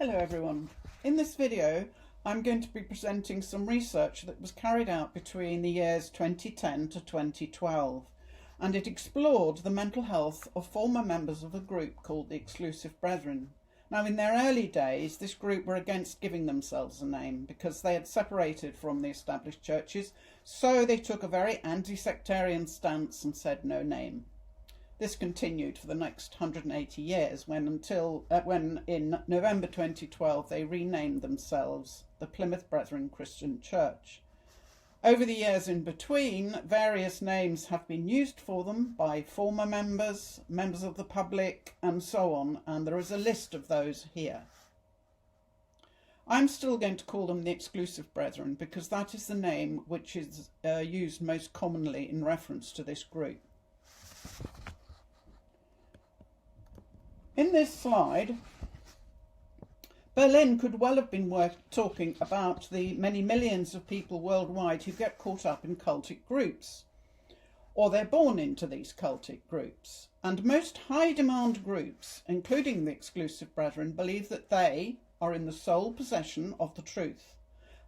Hello everyone. In this video I'm going to be presenting some research that was carried out between the years 2010 to 2012, and it explored the mental health of former members of a group called the Exclusive Brethren. Now, in their early days this group were against giving themselves a name because they had separated from the established churches, so they took a very anti-sectarian stance and said no name. This continued for the next 180 years when in November 2012 they renamed themselves the Plymouth Brethren Christian Church. Over the years in between, various names have been used for them by former members, members of the public, and so on, and there is a list of those here. I'm still going to call them the Exclusive Brethren because that is the name which is used most commonly in reference to this group. In this slide, Berlin could well have been talking about the many millions of people worldwide who get caught up in cultic groups, or they're born into these cultic groups. And most high-demand groups, including the Exclusive Brethren, believe that they are in the sole possession of the truth,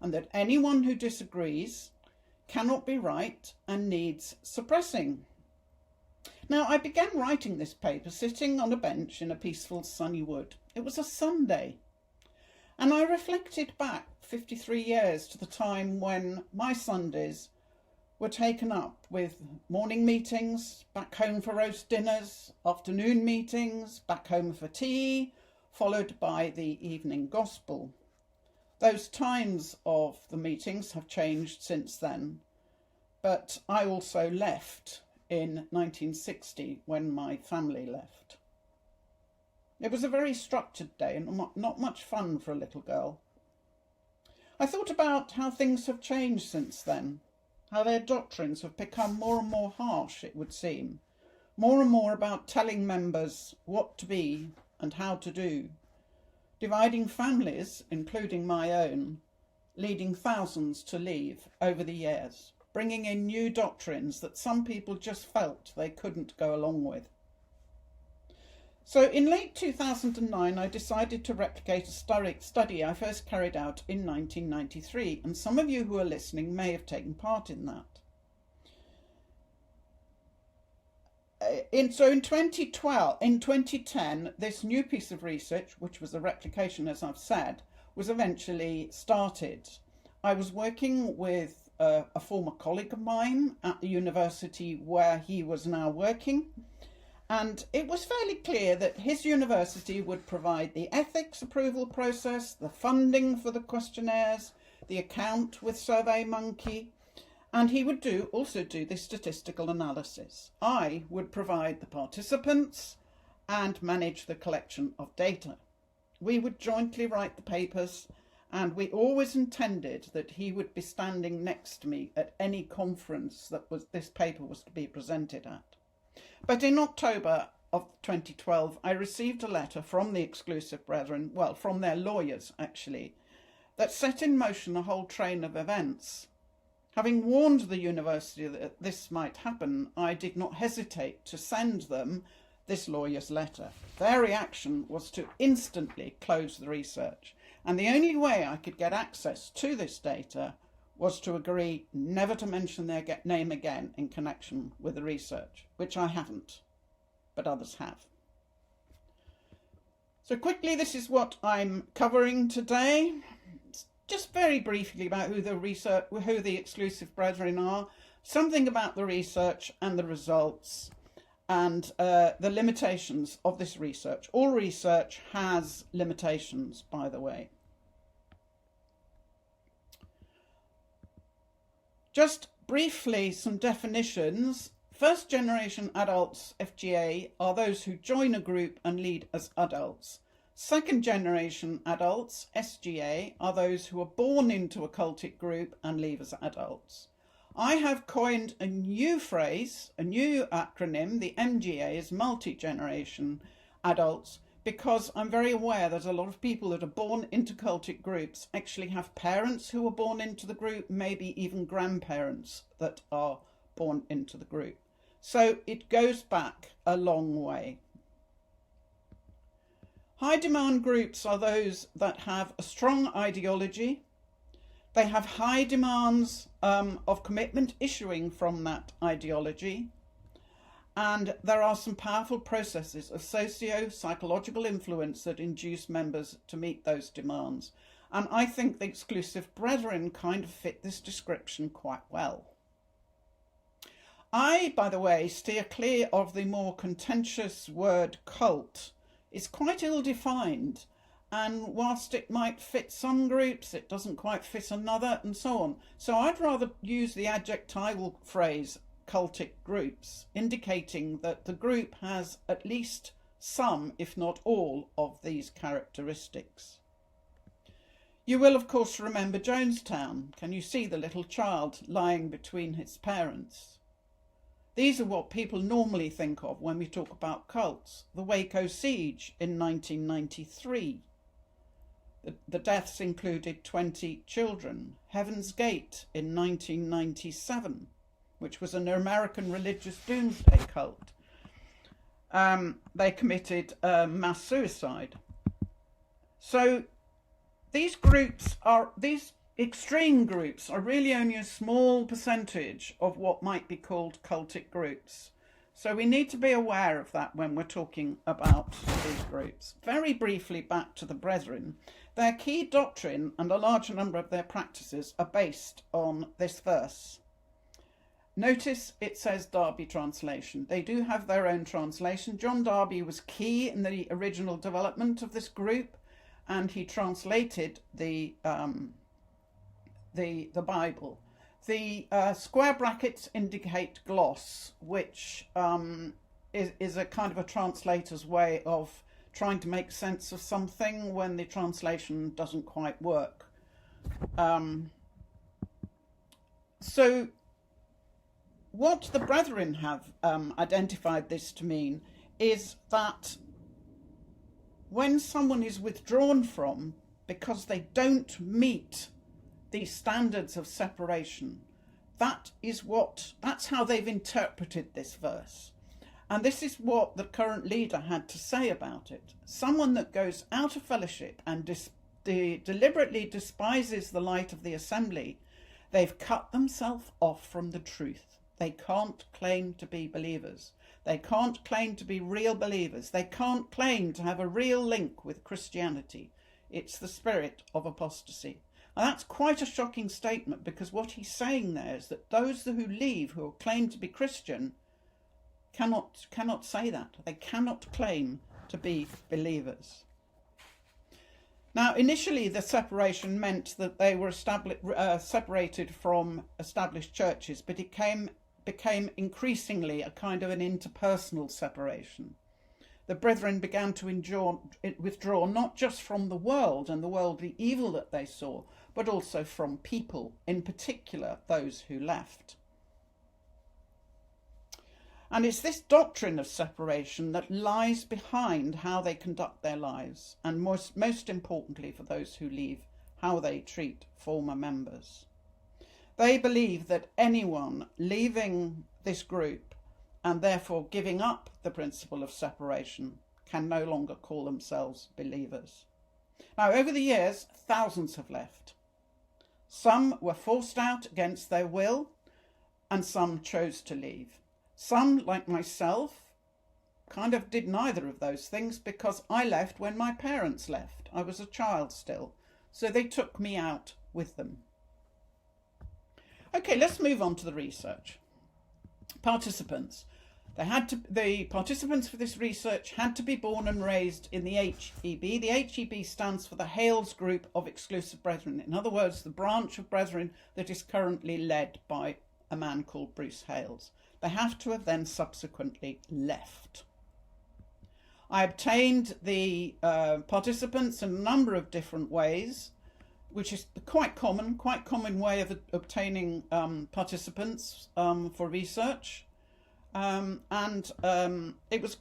and that anyone who disagrees cannot be right and needs suppressing. Now, I began writing this paper sitting on a bench in a peaceful sunny wood. It was a Sunday, and I reflected back 53 years to the time when my Sundays were taken up with morning meetings, back home for roast dinners, afternoon meetings, back home for tea, followed by the evening gospel. Those times of the meetings have changed since then, but I also left in 1960 when my family left. It was a very structured day and not much fun for a little girl. I thought about how things have changed since then, how their doctrines have become more and more harsh, it would seem, more and more about telling members what to be and how to do, dividing families, including my own, leading thousands to leave over the years, bringing in new doctrines that some people just felt they couldn't go along with. So in late 2009, I decided to replicate a study I first carried out in 1993, and some of you who are listening may have taken part in that. In 2010, this new piece of research, which was a replication, as I've said, was eventually started. I was working with a former colleague of mine at the university where he was now working, and it was fairly clear that his university would provide the ethics approval process, the funding for the questionnaires, the account with SurveyMonkey, and he would also do the statistical analysis. I would provide the participants and manage the collection of data. We would jointly write the papers, and we always intended that he would be standing next to me at any conference that this paper was to be presented at. But in October of 2012, I received a letter from the Exclusive Brethren, well, from their lawyers actually, that set in motion a whole train of events. Having warned the university that this might happen, I did not hesitate to send them this lawyer's letter. Their reaction was to instantly close the research. And the only way I could get access to this data was to agree never to mention their name again in connection with the research, which I haven't, but others have. So quickly, this is what I'm covering today. Just very briefly about who the Exclusive Brethren are, something about the research and the results, and the limitations of this research. All research has limitations, by the way. Just briefly, some definitions. First generation adults, FGA, are those who join a group and lead as adults. Second generation adults, SGA, are those who are born into a cultic group and leave as adults. I have coined a new phrase, a new acronym, the MGA, is multi-generation adults, because I'm very aware that a lot of people that are born into cultic groups actually have parents who are born into the group, maybe even grandparents that are born into the group. So it goes back a long way. High demand groups are those that have a strong ideology. They have high demands of commitment issuing from that ideology. And there are some powerful processes of socio-psychological influence that induce members to meet those demands. And I think the Exclusive Brethren kind of fit this description quite well. I, by the way, steer clear of the more contentious word cult. It's quite ill-defined, and whilst it might fit some groups, it doesn't quite fit another, and so on. So I'd rather use the adjectival phrase cultic groups, indicating that the group has at least some, if not all, of these characteristics. You will, of course, remember Jonestown. Can you see the little child lying between his parents? These are what people normally think of when we talk about cults. The Waco siege in 1993. The deaths included 20 children. Heaven's Gate in 1997, which was an American religious doomsday cult. They committed mass suicide. So these extreme groups are really only a small percentage of what might be called cultic groups. So we need to be aware of that when we're talking about these groups. Very briefly, back to the Brethren. Their key doctrine and a large number of their practices are based on this verse. Notice it says Darby translation. They do have their own translation. John Darby was key in the original development of this group, and he translated the Bible. The square brackets indicate gloss, which is a kind of a translator's way of trying to make sense of something when the translation doesn't quite work. So what the Brethren have identified this to mean is that when someone is withdrawn from because they don't meet these standards of separation, that's how they've interpreted this verse. And this is what the current leader had to say about it. Someone that goes out of fellowship and deliberately despises the light of the assembly, they've cut themselves off from the truth. They can't claim to be believers. They can't claim to be real believers. They can't claim to have a real link with Christianity. It's the spirit of apostasy. And that's quite a shocking statement, because what he's saying there is that those who leave, who claim to be Christian, cannot say that. They cannot claim to be believers. Now, initially, the separation meant that they were separated from established churches, but it became increasingly a kind of an interpersonal separation. The Brethren began to withdraw not just from the world and the worldly evil that they saw, but also from people, in particular those who left. And it's this doctrine of separation that lies behind how they conduct their lives, and most importantly for those who leave, how they treat former members. They believe that anyone leaving this group and therefore giving up the principle of separation can no longer call themselves believers. Now, over the years, thousands have left. Some were forced out against their will, and some chose to leave. Some, like myself, kind of did neither of those things, because I left when my parents left. I was a child still, so they took me out with them. Okay, let's move on to the research. Participants. The participants for this research had to be born and raised in the HEB. The HEB stands for the Hales Group of Exclusive Brethren. In other words, the branch of Brethren that is currently led by a man called Bruce Hales. They have to have then subsequently left. I obtained the participants in a number of different ways, which is quite common way of obtaining participants for research.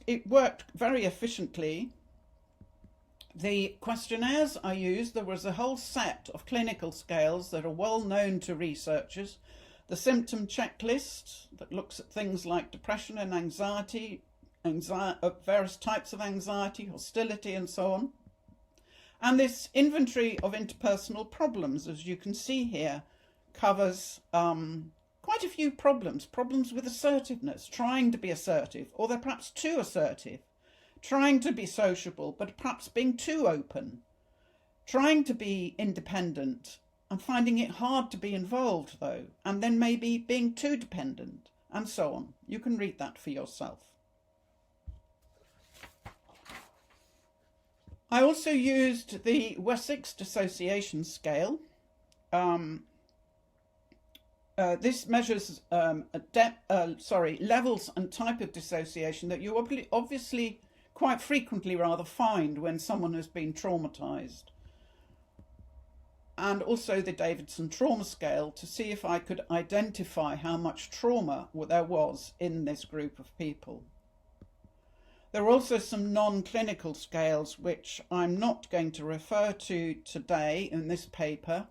It worked very efficiently. The questionnaires I used, there was a whole set of clinical scales that are well known to researchers. The symptom checklist that looks at things like depression and anxiety, various types of anxiety, hostility, and so on. And this inventory of interpersonal problems, as you can see here, covers quite a few problems with assertiveness, trying to be assertive, or they're perhaps too assertive, trying to be sociable, but perhaps being too open, trying to be independent and finding it hard to be involved, though, and then maybe being too dependent, and so on. You can read that for yourself. I also used the Wessex Dissociation Scale. This measures levels and type of dissociation that you obviously quite frequently rather find when someone has been traumatized. And also the Davidson Trauma Scale to see if I could identify how much trauma there was in this group of people. There are also some non-clinical scales which I'm not going to refer to today in this paper.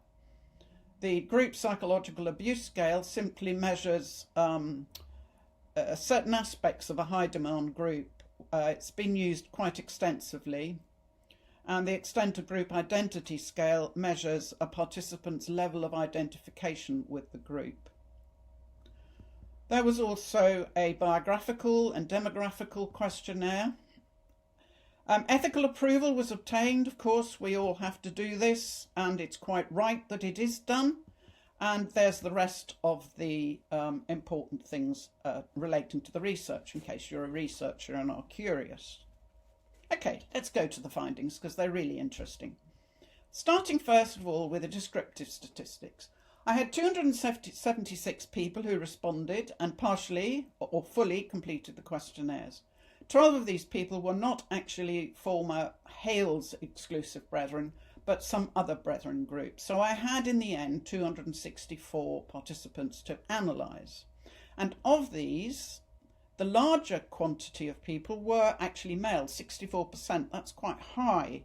The Group Psychological Abuse Scale simply measures certain aspects of a high demand group. It's been used quite extensively. And the Extent of Group Identity Scale measures a participant's level of identification with the group. There was also a biographical and demographical questionnaire. Ethical approval was obtained, of course, we all have to do this, and it's quite right that it is done. And there's the rest of the important things relating to the research, in case you're a researcher and are curious. Okay, let's go to the findings because they're really interesting. Starting first of all with the descriptive statistics. I had 276 people who responded and partially or fully completed the questionnaires. 12 of these people were not actually former Hales exclusive brethren, but some other brethren group. So I had in the end 264 participants to analyse. And of these, the larger quantity of people were actually male, 64%. That's quite high.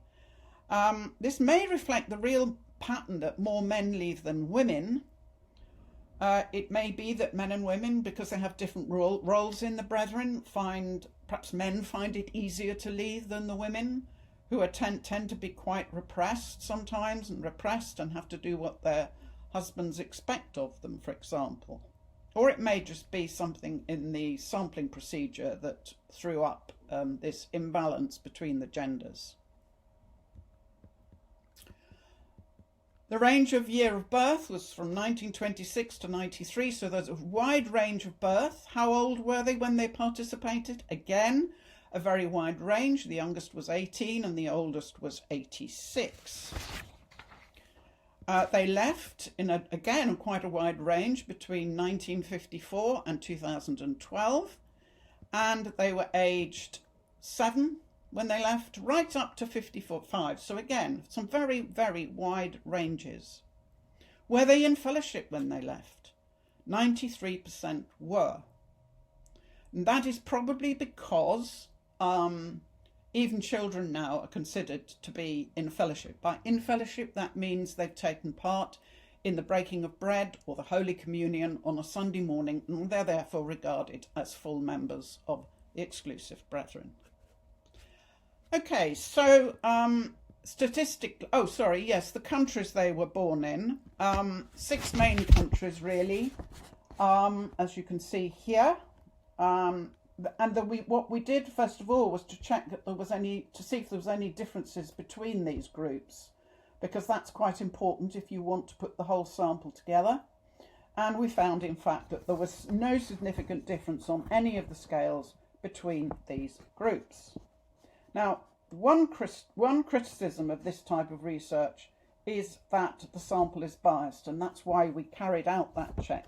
This may reflect the real pattern that more men leave than women. It may be that men and women, because they have different roles in the brethren, perhaps men find it easier to leave than the women, who tend to be quite repressed sometimes and have to do what their husbands expect of them, for example. Or it may just be something in the sampling procedure that threw up this imbalance between the genders. The range of year of birth was from 1926 to 93, so there's a wide range of birth. How old were they when they participated? Again, a very wide range. The youngest was 18 and the oldest was 86. They left in, again, quite a wide range between 1954 and 2012, and they were aged 7 when they left, right up to 55. So again, some very, very wide ranges. Were they in fellowship when they left? 93% were. And that is probably because even children now are considered to be in fellowship. By in fellowship, that means they've taken part in the breaking of bread or the Holy Communion on a Sunday morning, and they're therefore regarded as full members of the exclusive brethren. Okay, so the countries they were born in. 6 main countries, really, as you can see here. What we did first of all was to check that to see if there was any differences between these groups, because that's quite important if you want to put the whole sample together. And we found, in fact, that there was no significant difference on any of the scales between these groups. Now, one criticism of this type of research is that the sample is biased, and that's why we carried out that check.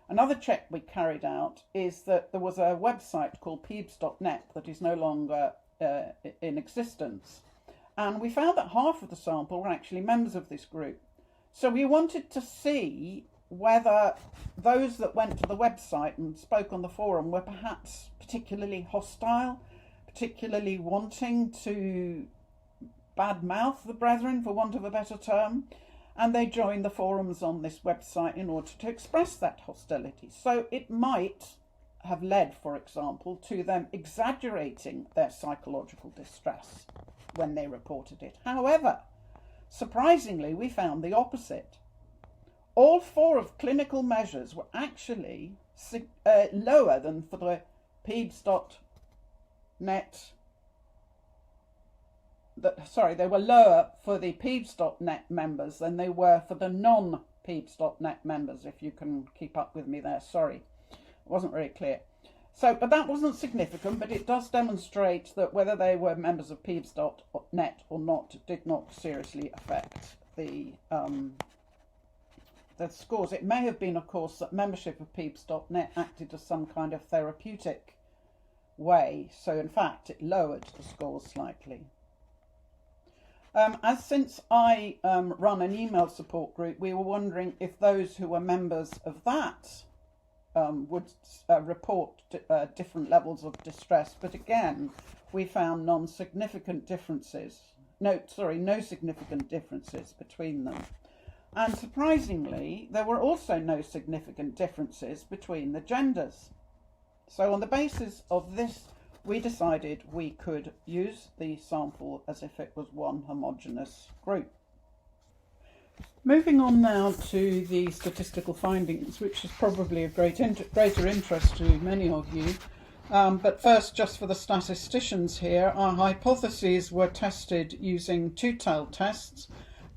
Another check we carried out is that there was a website called peebs.net that is no longer in existence. And we found that half of the sample were actually members of this group. So we wanted to see whether those that went to the website and spoke on the forum were perhaps particularly hostile, particularly wanting to badmouth the brethren, for want of a better term, and they joined the forums on this website in order to express that hostility. So it might have led, for example, to them exaggerating their psychological distress when they reported it. However, surprisingly, we found the opposite. All 4 of clinical measures were actually lower than for the PEBS.net. They were lower for the PEBS.net members than they were for the non-PEBS.net members, if you can keep up with me there. Sorry, it wasn't very clear. So, but that wasn't significant, but it does demonstrate that whether they were members of PEBS.net or not did not seriously affect the scores. It may have been, of course, that membership of PEBS.net acted as some kind of therapeutic way. So, in fact, it lowered the scores slightly. Since I run an email support group, we were wondering if those who were members of that would report different levels of distress. But again, we found no significant differences between them. And surprisingly, there were also no significant differences between the genders. So on the basis of this, we decided we could use the sample as if it was one homogeneous group. Moving on now to the statistical findings, which is probably of greater interest to many of you. But first, just for the statisticians here, our hypotheses were tested using two-tailed tests,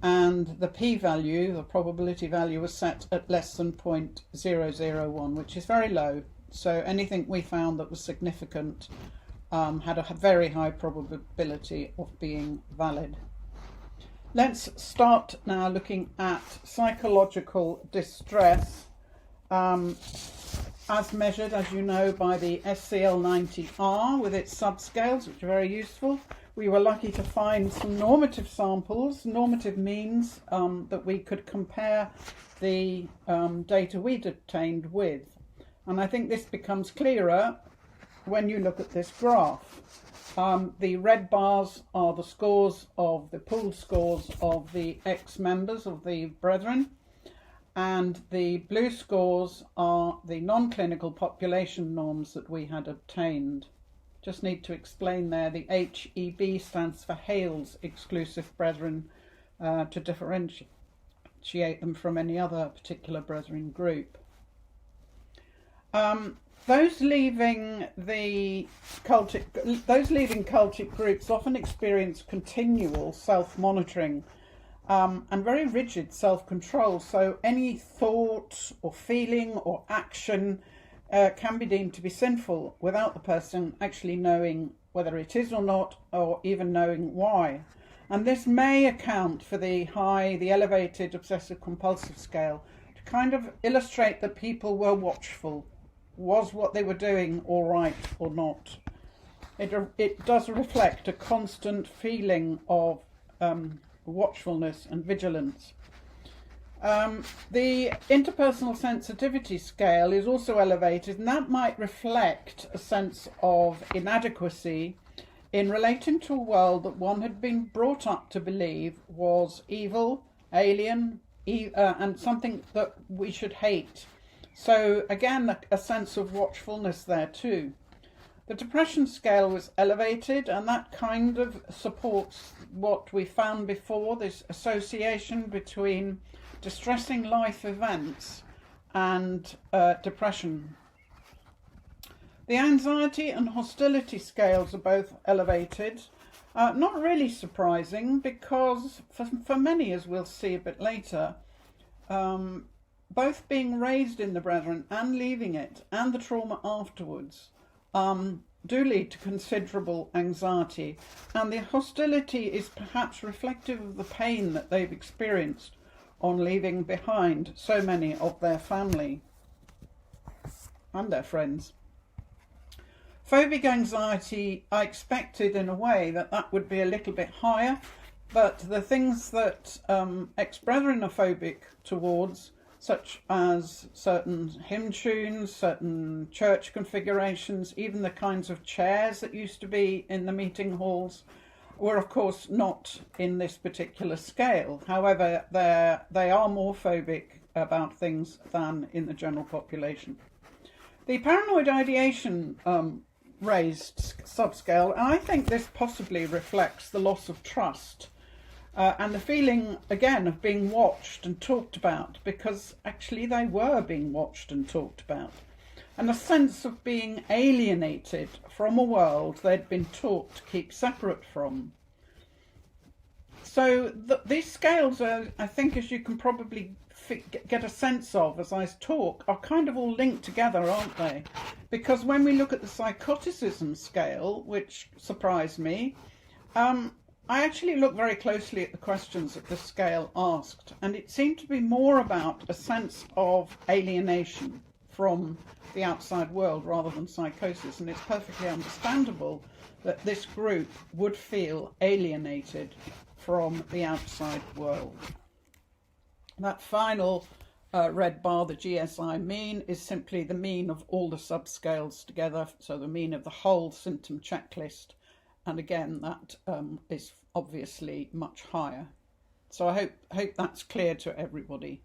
and the p-value, the probability value, was set at less than 0.001, which is very low. So anything we found that was significant had a very high probability of being valid. Let's start now looking at psychological distress as measured, as you know, by the SCL90R with its subscales, which are very useful. We were lucky to find some normative samples, normative means that we could compare the data we'd obtained with. And I think this becomes clearer when you look at this graph. The red bars are the scores of the pooled scores of the ex-members of the Brethren, and the blue scores are the non-clinical population norms that we had obtained. Just need to explain there, the HEB stands for Hales Exclusive Brethren to differentiate them from any other particular Brethren group. Those leaving cultic groups often experience continual self-monitoring and very rigid self-control. So any thought or feeling or action can be deemed to be sinful without the person actually knowing whether it is or not, or even knowing why. And this may account for the elevated obsessive-compulsive scale to kind of illustrate that people were watchful. Was what they were doing all right or not? It does reflect a constant feeling of watchfulness and vigilance. The interpersonal sensitivity scale is also elevated, and that might reflect a sense of inadequacy in relating to a world that one had been brought up to believe was evil, alien, and something that we should hate. So again, a sense of watchfulness there too. The depression scale was elevated, and that kind of supports what we found before, this association between distressing life events and depression. The anxiety and hostility scales are both elevated. Not really surprising, because for many, as we'll see a bit later, both being raised in the Brethren and leaving it, and the trauma afterwards, do lead to considerable anxiety. And the hostility is perhaps reflective of the pain that they've experienced on leaving behind so many of their family and their friends. Phobic anxiety, I expected in a way that would be a little bit higher, but the things that ex-Brethren are phobic towards, such as certain hymn tunes, certain church configurations, even the kinds of chairs that used to be in the meeting halls, were of course not in this particular scale. However, they are more phobic about things than in the general population. The paranoid ideation raised subscale, and I think this possibly reflects the loss of trust and the feeling, again, of being watched and talked about, because actually they were being watched and talked about, and a sense of being alienated from a world they'd been taught to keep separate from. So these scales are, I think, as you can probably get a sense of as I talk, are kind of all linked together, aren't they? Because when we look at the psychoticism scale, which surprised me, I actually looked very closely at the questions that this scale asked, and it seemed to be more about a sense of alienation from the outside world rather than psychosis, and it's perfectly understandable that this group would feel alienated from the outside world. That final red bar, the GSI mean, is simply the mean of all the subscales together, so the mean of the whole symptom checklist, and again that is obviously much higher. So I hope that's clear to everybody.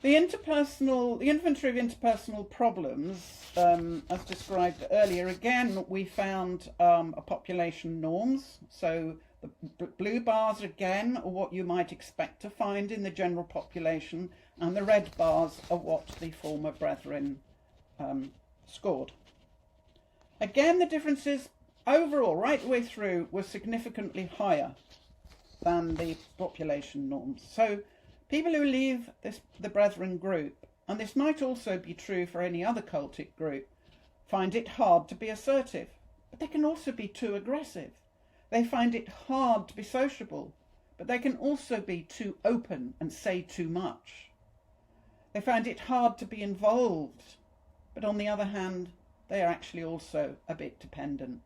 The inventory of interpersonal problems, as described earlier, again, we found a population norms. So the blue bars, again, are what you might expect to find in the general population, and the red bars are what the former brethren scored. Again, the differences overall, right the way through, were significantly higher than the population norms. So people who leave the brethren group, and this might also be true for any other cultic group, find it hard to be assertive, but they can also be too aggressive. They find it hard to be sociable, but they can also be too open and say too much. They find it hard to be involved, but on the other hand, they are actually also a bit dependent.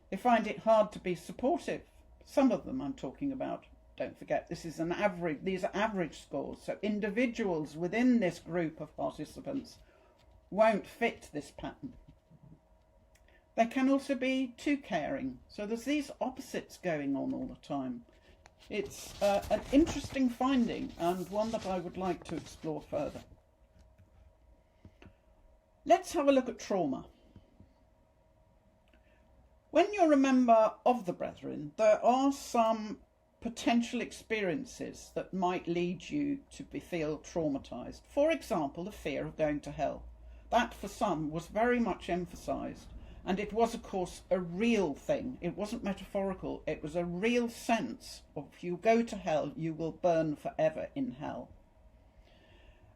They find it hard to be supportive. Some of them I'm talking about. Don't forget, this is an average. These are average scores. So individuals within this group of participants won't fit this pattern. They can also be too caring. So there's these opposites going on all the time. It's an interesting finding, and one that I would like to explore further. Let's have a look at trauma. When you're a member of the brethren, there are some potential experiences that might lead you to feel traumatized. For example, the fear of going to hell. That for some was very much emphasized, and it was of course a real thing. It wasn't metaphorical. It was a real sense of, if you go to hell, you will burn forever in hell.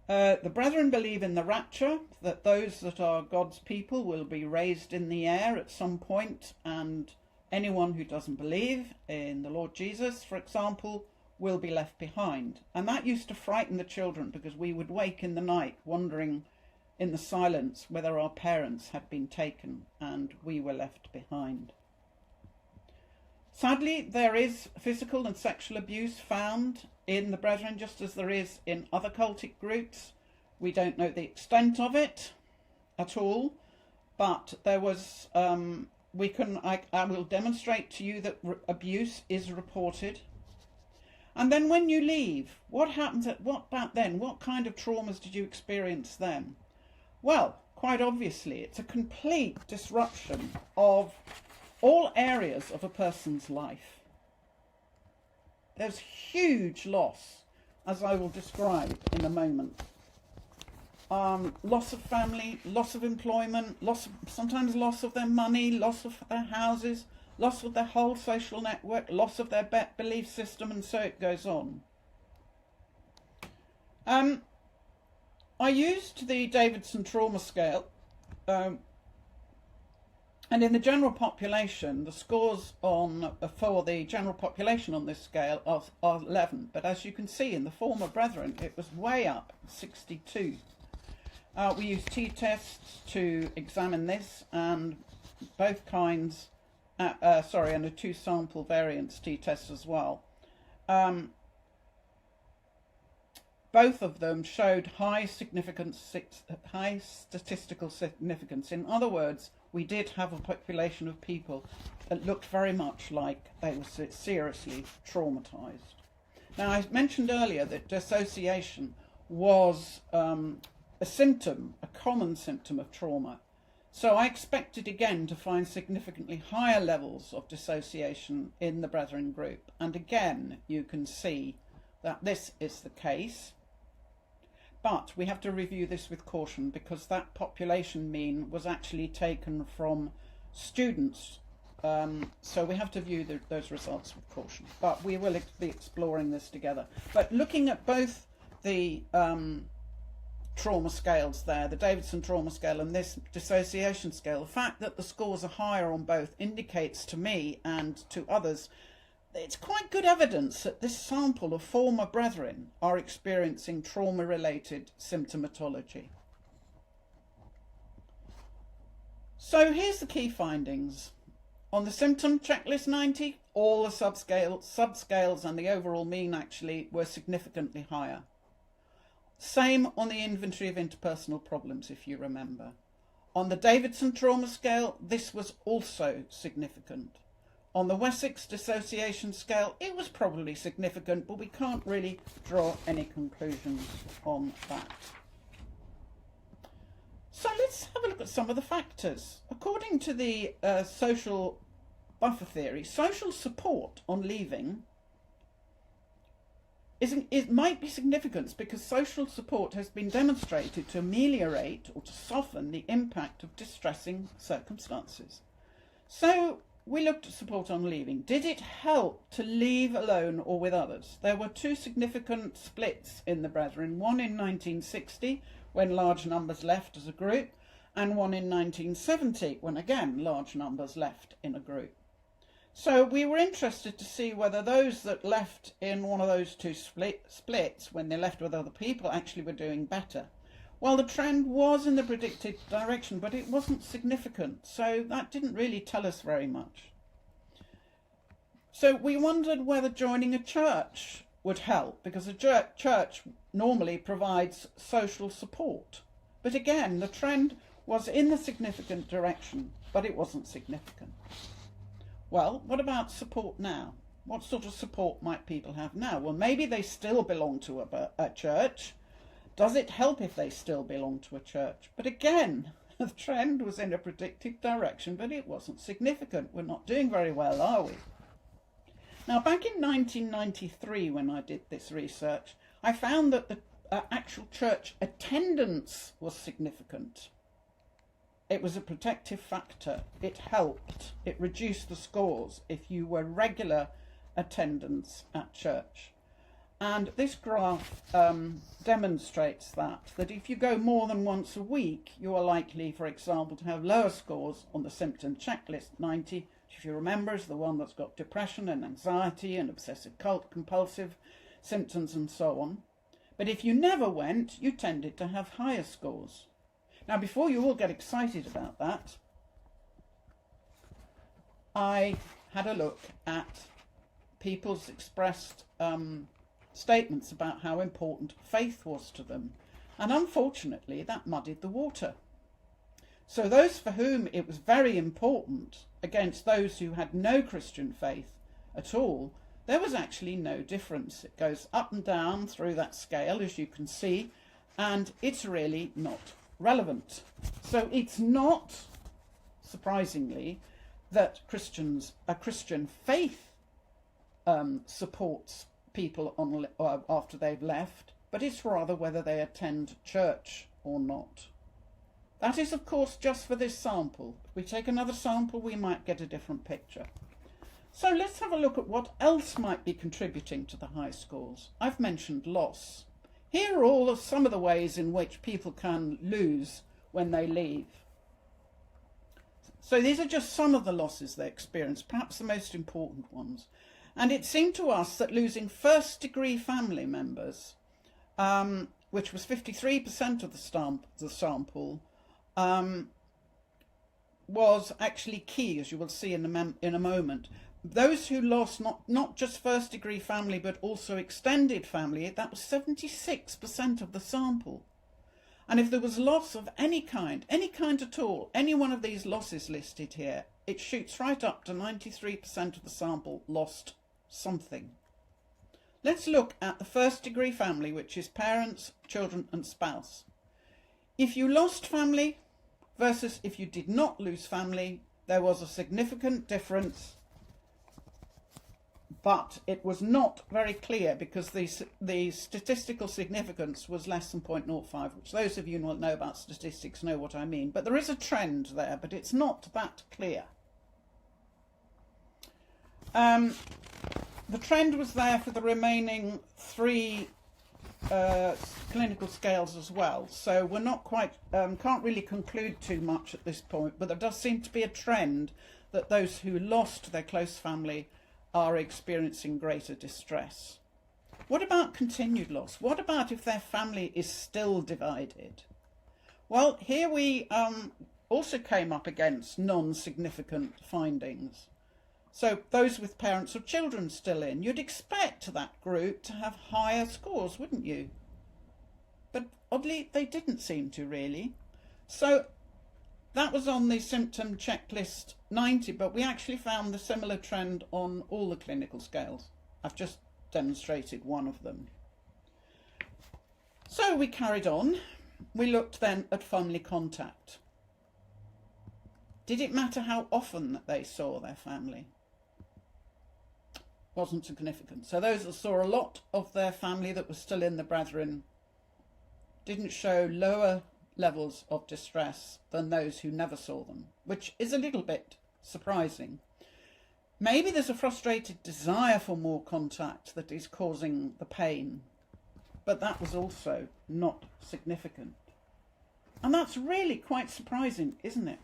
The brethren believe in the rapture, that those that are God's people will be raised in the air at some point, and anyone who doesn't believe in the Lord Jesus, for example, will be left behind. And that used to frighten the children, because we would wake in the night wondering in the silence whether our parents had been taken and we were left behind. Sadly, there is physical and sexual abuse found in the brethren, just as there is in other cultic groups. We don't know the extent of it at all, but there was I will demonstrate to you that abuse is reported. And then when you leave, what happens what about then? What kind of traumas did you experience then? Well, quite obviously, it's a complete disruption of all areas of a person's life. There's huge loss, as I will describe in a moment. Loss of family, loss of employment, sometimes loss of their money, loss of their houses, loss of their whole social network, loss of their belief system, and so it goes on. I used the Davidson trauma scale, and in the general population, the scores for the general population on this scale are 11. But as you can see, in the former brethren, it was way up, 62. We used t-tests to examine this, and both kinds, and a 2 sample variance t-test as well. Both of them showed high statistical significance. In other words, we did have a population of people that looked very much like they were seriously traumatised. Now, I mentioned earlier that dissociation was a symptom, a common symptom of trauma. So I expected again to find significantly higher levels of dissociation in the Brethren group. And again, you can see that this is the case. But we have to review this with caution, because that population mean was actually taken from students. So we have to view those results with caution. But we will be exploring this together. But looking at both the trauma scales there, the Davidson trauma scale and this dissociation scale, the fact that the scores are higher on both indicates to me and to others it's quite good evidence that this sample of former brethren are experiencing trauma-related symptomatology. So here's the key findings. On the symptom checklist 90, all the subscales and the overall mean actually were significantly higher. Same on the inventory of interpersonal problems, if you remember. On the Davidson trauma scale, this was also significant. On the Wessex dissociation scale, it was probably significant, but we can't really draw any conclusions on that. So let's have a look at some of the factors. According to the social buffer theory, social support on leaving it might be significant because social support has been demonstrated to ameliorate or to soften the impact of distressing circumstances. So we looked at support on leaving. Did it help to leave alone or with others? There were two significant splits in the Brethren, one in 1960 when large numbers left as a group, and one in 1970 when again large numbers left in a group. So we were interested to see whether those that left in one of those two splits, when they left with other people, actually were doing better. Well, the trend was in the predicted direction, but it wasn't significant, so that didn't really tell us very much. So we wondered whether joining a church would help, because a church normally provides social support. But again, the trend was in the significant direction, but it wasn't significant. Well, what about support now? What sort of support might people have now? Well, maybe they still belong to a church. Does it help if they still belong to a church? But again, the trend was in a predicted direction, but it wasn't significant. We're not doing very well, are we? Now, back in 1993, when I did this research, I found that the actual church attendance was significant. It was a protective factor. It helped. It reduced the scores if you were regular attendance at church. And this graph demonstrates that if you go more than once a week, you are likely, for example, to have lower scores on the symptom checklist 90, which, if you remember, is the one that's got depression and anxiety and obsessive compulsive symptoms and so on. But if you never went, you tended to have higher scores. Now, before you all get excited about that, I had a look at people's expressed statements about how important faith was to them. And unfortunately, that muddied the water. So those for whom it was very important against those who had no Christian faith at all, there was actually no difference. It goes up and down through that scale, as you can see, and it's really not relevant. So it's not, surprisingly, that a Christian faith supports people after they've left, but it's rather whether they attend church or not. That is, of course, just for this sample. If we take another sample, we might get a different picture. So let's have a look at what else might be contributing to the high scores. I've mentioned loss. Here are all of some of the ways in which people can lose when they leave. So these are just some of the losses they experience, perhaps the most important ones. And it seemed to us that losing first-degree family members, which was 53% of the sample, was actually key, as you will see in a moment. Those who lost not just first-degree family, but also extended family, that was 76% of the sample. And if there was loss of any kind at all, any one of these losses listed here, it shoots right up to 93% of the sample lost something. Let's look at the first degree family, which is parents, children and spouse. If you lost family versus if you did not lose family, there was a significant difference, but it was not very clear because the statistical significance was less than 0.05, which those of you who know about statistics know what I mean. But there is a trend there, but it's not that clear. The trend was there for the remaining 3 clinical scales as well, so we're not quite, can't really conclude too much at this point, but there does seem to be a trend that those who lost their close family are experiencing greater distress. What about continued loss? What about if their family is still divided? Well, here we also came up against non-significant findings. So those with parents or children still in, you'd expect that group to have higher scores, wouldn't you? But oddly, they didn't seem to really. So that was on the symptom checklist 90, but we actually found the similar trend on all the clinical scales. I've just demonstrated one of them. So we carried on. We looked then at family contact. Did it matter how often that they saw their family? Wasn't significant. So those that saw a lot of their family that was still in the brethren didn't show lower levels of distress than those who never saw them, which is a little bit surprising. Maybe there's a frustrated desire for more contact that is causing the pain, but that was also not significant. And that's really quite surprising, isn't it?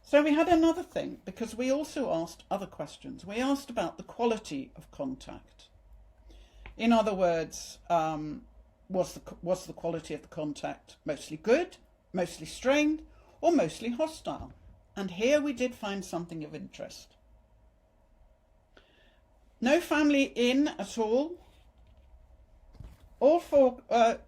So we had another thing, because we also asked other questions. We asked about the quality of contact. In other words, was the quality of the contact mostly good, mostly strained, or mostly hostile? And here we did find something of interest. No family in at all. All 4,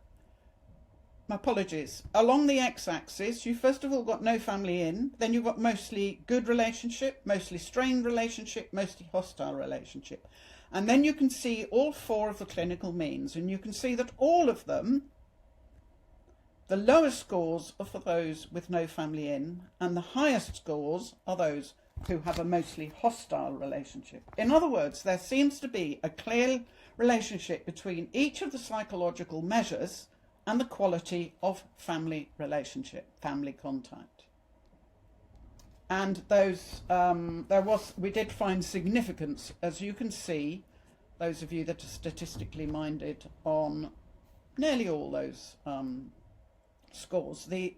apologies, along the x-axis, you first of all got no family in, then you've got mostly good relationship, mostly strained relationship, mostly hostile relationship. And then you can see all 4 of the clinical means, and you can see that all of them, the lowest scores are for those with no family in, and the highest scores are those who have a mostly hostile relationship. In other words, there seems to be a clear relationship between each of the psychological measures and the quality of family relationship, family contact. And those, we did find significance, as you can see, those of you that are statistically minded, on nearly all those scores. The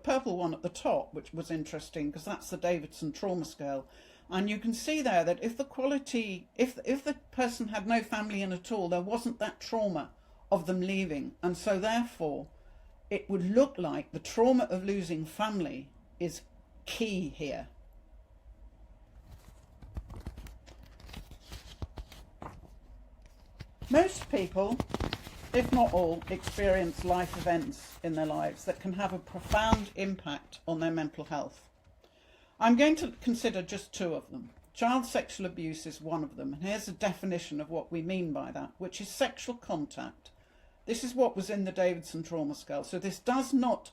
purple one at the top, which was interesting, because that's the Davidson Trauma Scale, and you can see there that if the quality, if the person had no family in at all, there wasn't that trauma of them leaving, and so therefore it would look like the trauma of losing family is key here. Most people, if not all, experience life events in their lives that can have a profound impact on their mental health. I'm going to consider just 2 of them. Child sexual abuse is one of them, and here's a definition of what we mean by that, which is sexual contact. This is what was in the Davidson Trauma Scale. So this does not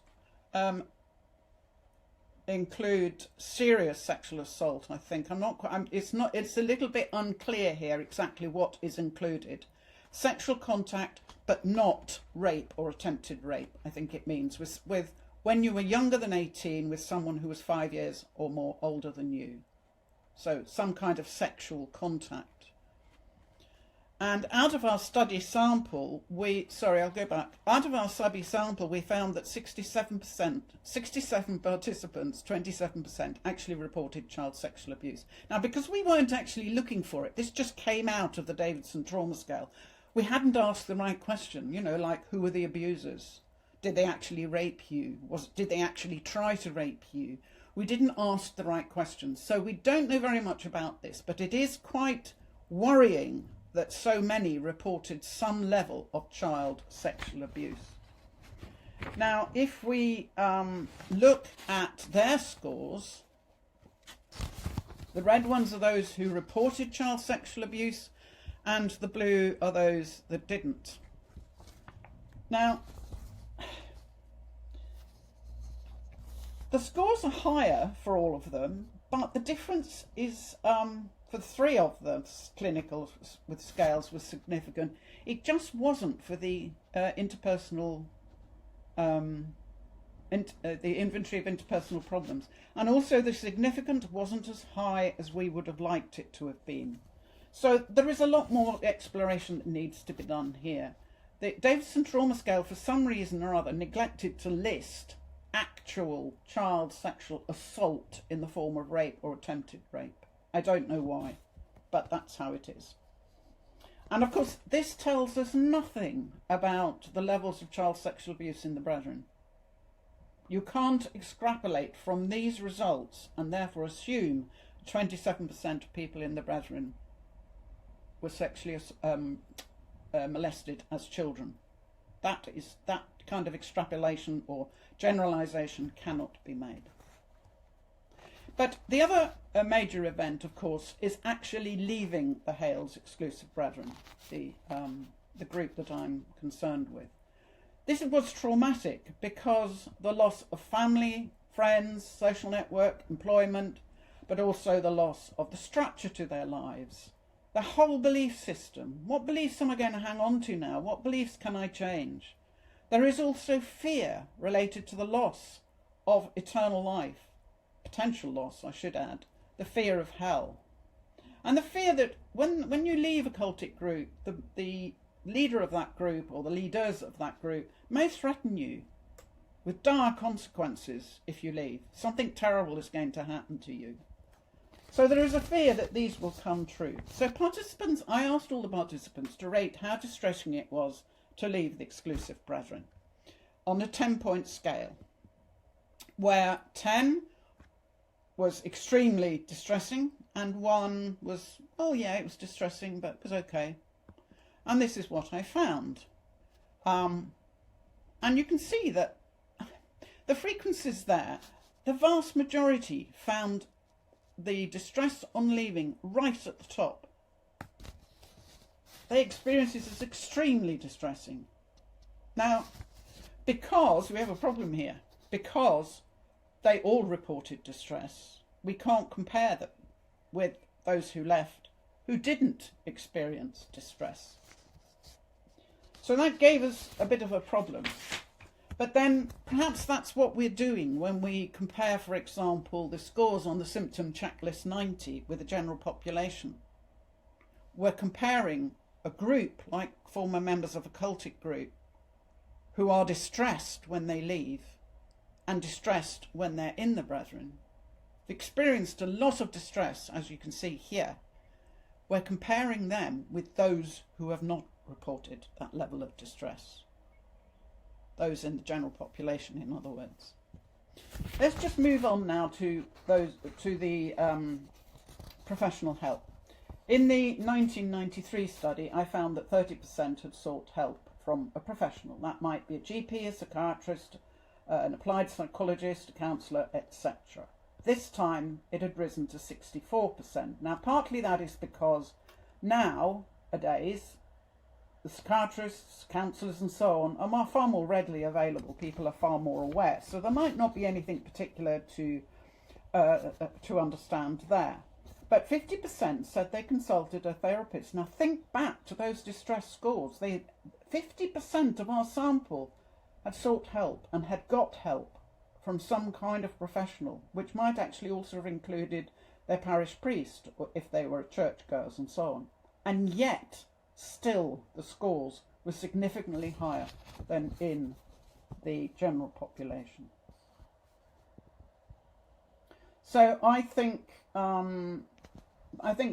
include serious sexual assault, I think. It's a little bit unclear here exactly what is included. Sexual contact, but not rape or attempted rape, I think it means, with when you were younger than 18 with someone who was 5 years or more older than you. So some kind of sexual contact. And out of our study sample, out of our study sample, we found that 67 participants, 27% actually reported child sexual abuse. Now, because we weren't actually looking for it, this just came out of the Davidson Trauma Scale. We hadn't asked the right question, you know, like, who were the abusers? Did they actually rape you? Did they actually try to rape you? We didn't ask the right questions. So we don't know very much about this, but it is quite worrying that so many reported some level of child sexual abuse. Now, if we look at their scores, the red ones are those who reported child sexual abuse, and the blue are those that didn't. Now, the scores are higher for all of them, but the difference is, for 3 of the clinical with scales was significant. It just wasn't for the interpersonal, the inventory of interpersonal problems. And also the significance wasn't as high as we would have liked it to have been. So there is a lot more exploration that needs to be done here. The Davidson Trauma Scale, for some reason or other, neglected to list actual child sexual assault in the form of rape or attempted rape. I don't know why, but that's how it is. And of course, this tells us nothing about the levels of child sexual abuse in the Brethren. You can't extrapolate from these results and therefore assume 27% of people in the Brethren were sexually molested as children. That kind of extrapolation or generalisation cannot be made. But the other major event, of course, is actually leaving the Hales Exclusive Brethren, the group that I'm concerned with. This was traumatic because the loss of family, friends, social network, employment, but also the loss of the structure to their lives. The whole belief system. What beliefs am I going to hang on to now? What beliefs can I change? There is also fear related to the loss of eternal life. Potential loss, I should add. The fear of hell. And the fear that when you leave a cultic group, the leader of that group or the leaders of that group may threaten you with dire consequences if you leave. Something terrible is going to happen to you. So there is a fear that these will come true. So participants, I asked all the participants to rate how distressing it was to leave the Exclusive Brethren on a 10-point scale, where 10 was extremely distressing and 1 was, oh yeah, it was distressing, but it was okay. And this is what I found. And you can see that the frequencies there, the vast majority found the distress on leaving right at the top. They experienced this as extremely distressing. Now, because we have a problem here, because they all reported distress, we can't compare them with those who left who didn't experience distress. So that gave us a bit of a problem. But then perhaps that's what we're doing when we compare, for example, the scores on the symptom checklist 90 with the general population. We're comparing a group like former members of a cultic group who are distressed when they leave and distressed when they're in the Brethren. They've experienced a lot of distress, as you can see here. We're comparing them with those who have not reported that level of distress. Those in the general population, in other words. Let's just move on now to the professional help. In the 1993 study, I found that 30% had sought help from a professional. That might be a GP, a psychiatrist, an applied psychologist, a counsellor, etc. This time it had risen to 64%. Now, partly that is because nowadays the psychiatrists, counsellors and so on are far more readily available. People are far more aware. So there might not be anything particular to understand there. But 50% said they consulted a therapist. Now think back to those distress scores. 50% of our sample had sought help and had got help from some kind of professional, which might actually also have included their parish priest, or if they were churchgoers and so on. And yet, still, the scores were significantly higher than in the general population. So I think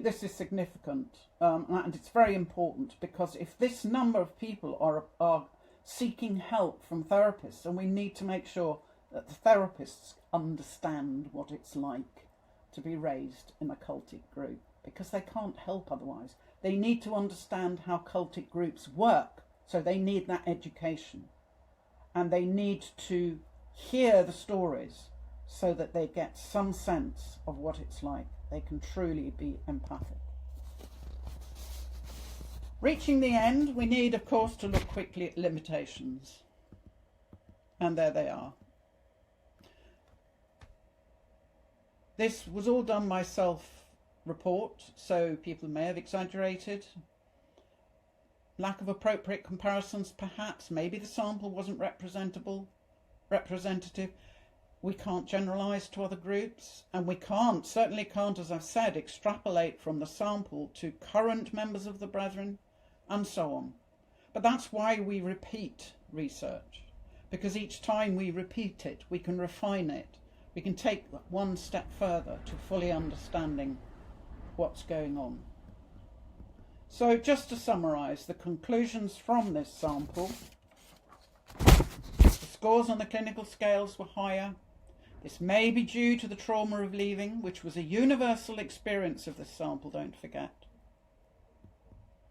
this is significant, and it's very important, because if this number of people are seeking help from therapists, and we need to make sure that the therapists understand what it's like to be raised in a cultic group, because they can't help otherwise. They need to understand how cultic groups work, so they need that education. and they need to hear the stories so that they get some sense of what it's like. They can truly be empathic. Reaching the end, we need, of course, to look quickly at limitations. And there they are. This was all done by self-report, so people may have exaggerated. Lack of appropriate comparisons, perhaps. Maybe the sample wasn't representative. We can't generalise to other groups, and we certainly can't, as I've said, extrapolate from the sample to current members of the Brethren, and so on. But that's why we repeat research, because each time we repeat it, we can refine it. We can take one step further to fully understanding what's going on. So just to summarise the conclusions from this sample, the scores on the clinical scales were higher. This may be due to the trauma of leaving, which was a universal experience of this sample, don't forget.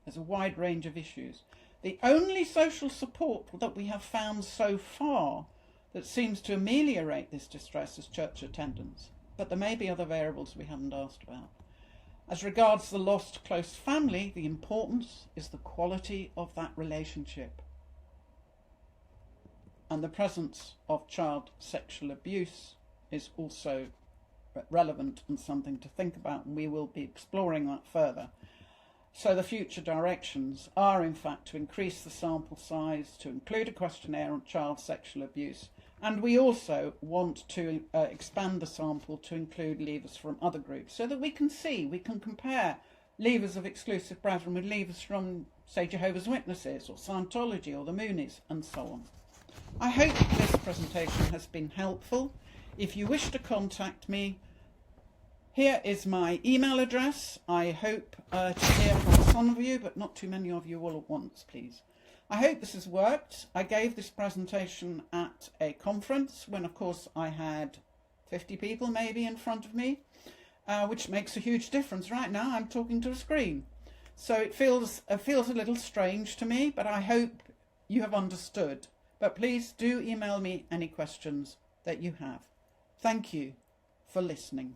There's a wide range of issues. The only social support that we have found so far that seems to ameliorate this distress is church attendance, but there may be other variables we haven't asked about. As regards the lost close family, the importance is the quality of that relationship and the presence of child sexual abuse is also relevant and something to think about, and we will be exploring that further. So the future directions are in fact to increase the sample size, to include a questionnaire on child sexual abuse, and we also want to expand the sample to include leavers from other groups so that we can compare leavers of Exclusive Brethren with leavers from, say, Jehovah's Witnesses or Scientology or the Moonies and so on. I hope this presentation has been helpful. If you wish to contact me, here is my email address. I hope to hear from some of you, but not too many of you all at once, please. I hope this has worked. I gave this presentation at a conference when, of course, I had 50 people maybe in front of me, which makes a huge difference. Right now, I'm talking to a screen. So it feels a little strange to me, but I hope you have understood. But please do email me any questions that you have. Thank you for listening.